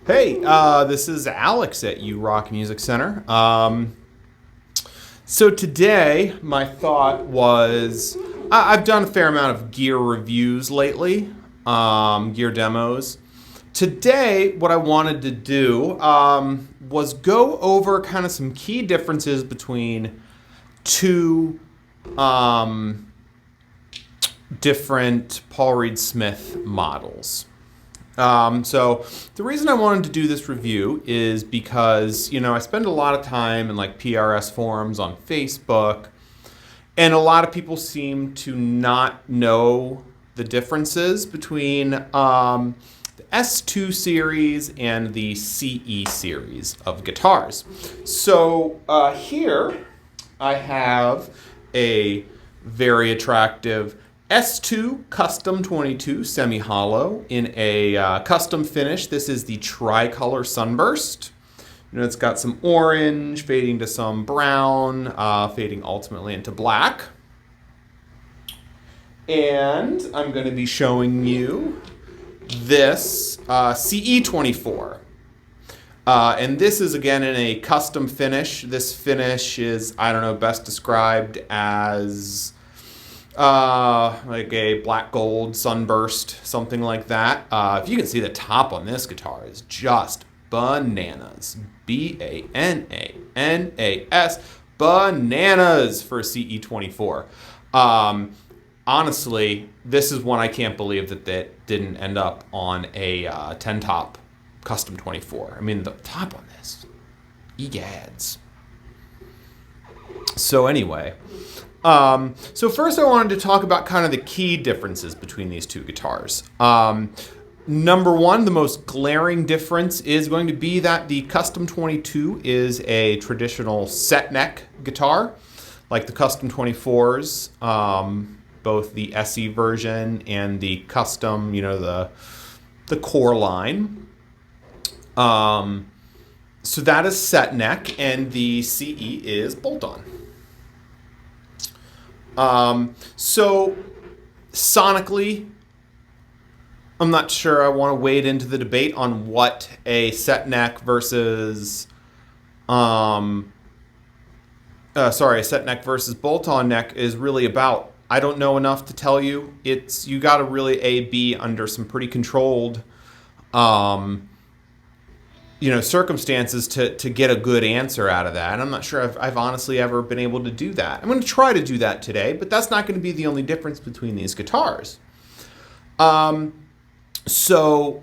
Hey, this is Alex at U Rock Music Center. So today, my thought was I've done a fair amount of gear reviews lately, gear demos. Today, what I wanted to do was go over kind of some key differences between two different Paul Reed Smith models. So the reason I wanted to do this review is because, I spend a lot of time in like PRS forums on Facebook, and a lot of people seem to not know the differences between the S2 series and the CE series of guitars. So here I have a very attractive S2 Custom 22 semi-hollow in a custom finish. This is the tricolor sunburst. It's got some orange fading to some brown, fading ultimately into black. And I'm going to be showing you this CE24. And this is again in a custom finish. This finish is, best described as like a black gold sunburst, something like that. If you can see, the top on this guitar is just bananas. Bananas. Bananas for CE24. Honestly, this is one I can't believe that didn't end up on a 10 top custom 24. The top on this, egads. So anyway, so first I wanted to talk about kind of the key differences between these two guitars. Number one, the most glaring difference is going to be that the Custom 22 is a traditional set neck guitar, like the Custom 24s, both the SE version and the Custom, the core line. So that is set neck, and the CE is bolt-on. So sonically, I'm not sure I want to wade into the debate on what a set neck versus, a set neck versus bolt-on neck is really about. I don't know enough to tell you. You got to really be under some pretty controlled, circumstances to get a good answer out of that. And I'm not sure I've honestly ever been able to do that. I'm going to try to do that today, but that's not going to be the only difference between these guitars. So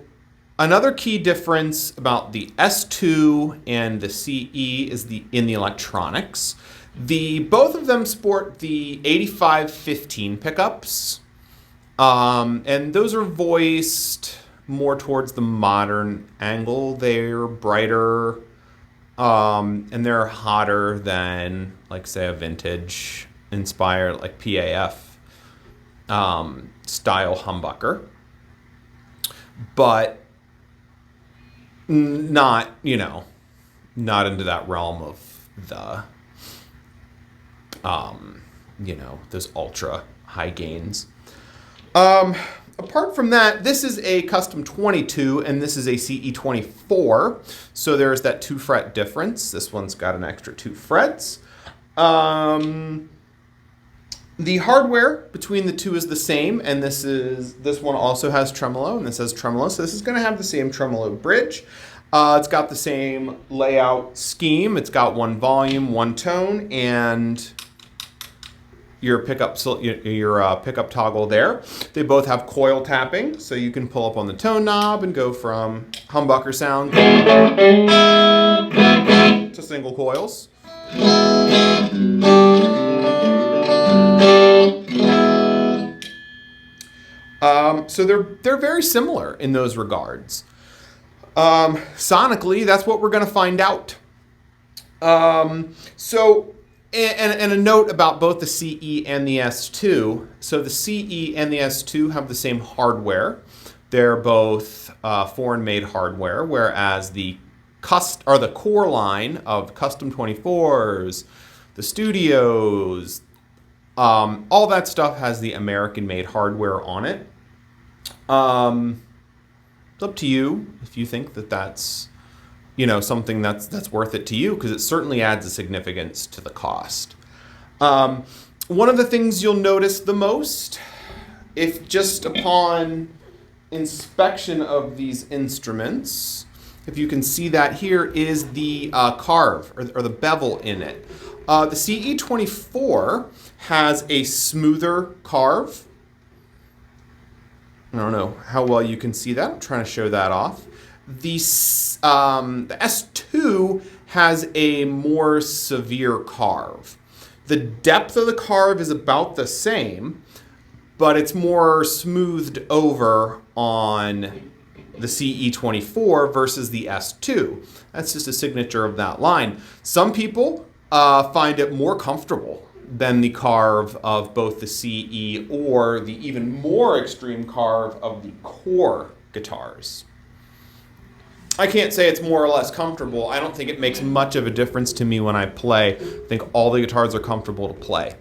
another key difference about the S2 and the CE is in the electronics. Both of them sport the 8515 pickups, and those are voiced more towards the modern angle. They're brighter, and they're hotter than, like, say, a vintage inspired, like PAF style humbucker, but not into that realm of the those ultra high gains. Apart from that, this is a Custom 22 and this is a CE24. So there's that 2 fret difference. This one's got an extra 2 frets. The hardware between the two is the same, and this one also has tremolo, and this has tremolo. So this is going to have the same tremolo bridge. It's got the same layout scheme. It's got one volume, one tone, and your pickup toggle there. They both have coil tapping, so you can pull up on the tone knob and go from humbucker sound to single coils. So they're very similar in those regards. Sonically, that's what we're going to find out. And a note about both the CE and the S2. So the CE and the S2 have the same hardware. They're both foreign-made hardware, whereas the core line of Custom 24s, the Studios, all that stuff has the American-made hardware on it. It's up to you if you think that that's, something that's worth it to you, because it certainly adds a significance to the cost. One of the things you'll notice the most, if just upon inspection of these instruments, if you can see that here, is the carve or the bevel in it. The CE24 has a smoother carve. I don't know how well you can see that. I'm trying to show that off. The S2 has a more severe carve. The depth of the carve is about the same, but it's more smoothed over on the CE24 versus the S2. That's just a signature of that line. Some people find it more comfortable than the carve of both the CE or the even more extreme carve of the core guitars. I can't say it's more or less comfortable. I don't think it makes much of a difference to me when I play. I think all the guitars are comfortable to play.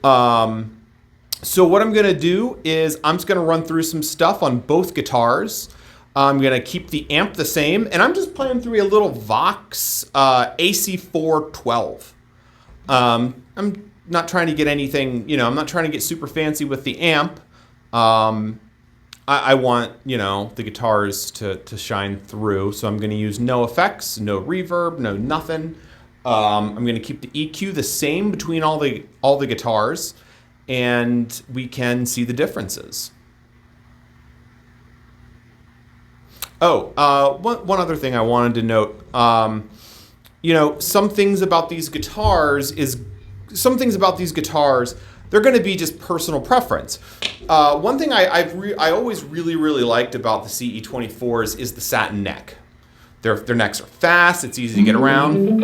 So what I'm going to do is I'm just going to run through some stuff on both guitars. I'm going to keep the amp the same, and I'm just playing through a little Vox AC412. I'm not trying to get anything, I'm not trying to get super fancy with the amp. I want, the guitars to shine through, so I'm going to use no effects, no reverb, no nothing. I'm going to keep the EQ the same between all the guitars, and we can see the differences. Oh, one other thing I wanted to note. Some things about these guitars, they're going to be just personal preference. One thing I always really liked about the CE24s is the satin neck. Their necks are fast. It's easy to get around.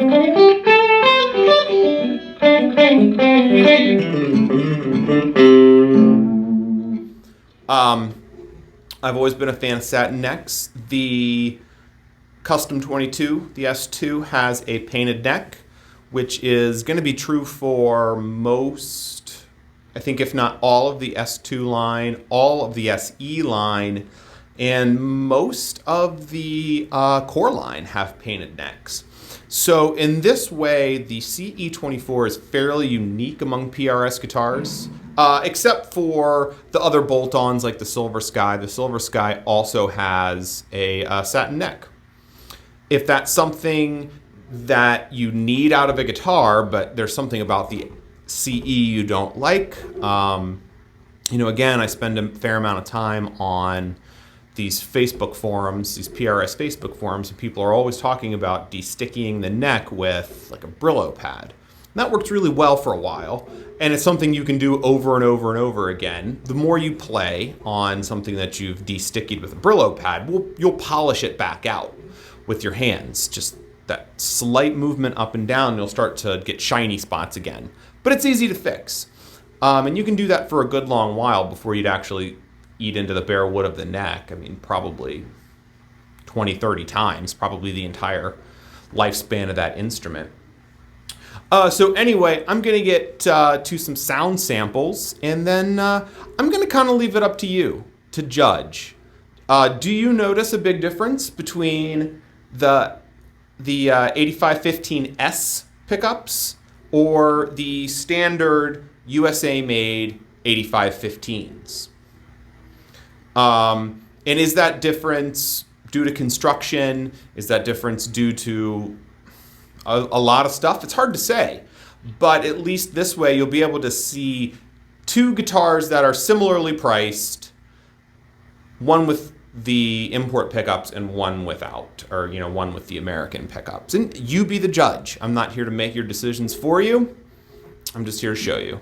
I've always been a fan of satin necks. The Custom 22, the S2, has a painted neck, which is going to be true for most, I think if not all of the S2 line, all of the SE line, and most of the core line have painted necks. So in this way, the CE24 is fairly unique among PRS guitars, except for the other bolt-ons like the Silver Sky. The Silver Sky also has a satin neck. If that's something that you need out of a guitar, but there's something about the CE you don't like, again, I spend a fair amount of time on these Facebook forums, these PRS Facebook forums, and people are always talking about de-stickying the neck with like a Brillo pad. And that works really well for a while, and it's something you can do over and over and over again. The more you play on something that you've de-stickied with a Brillo pad, you'll polish it back out with your hands. Just that slight movement up and down, you'll start to get shiny spots again. But it's easy to fix. And you can do that for a good long while before you'd actually eat into the bare wood of the neck. I mean, probably 20, 30 times, probably the entire lifespan of that instrument. So anyway, I'm going to get to some sound samples, and then I'm going to kind of leave it up to you to judge. Do you notice a big difference between the 8515 S pickups or the standard USA-made 8515s? And is that difference due to construction? Is that difference due to a lot of stuff? It's hard to say, but at least this way you'll be able to see two guitars that are similarly priced, one with the import pickups and one without, or one with the American pickups. And you be the judge. I'm not here to make your decisions for you. I'm just here to show you.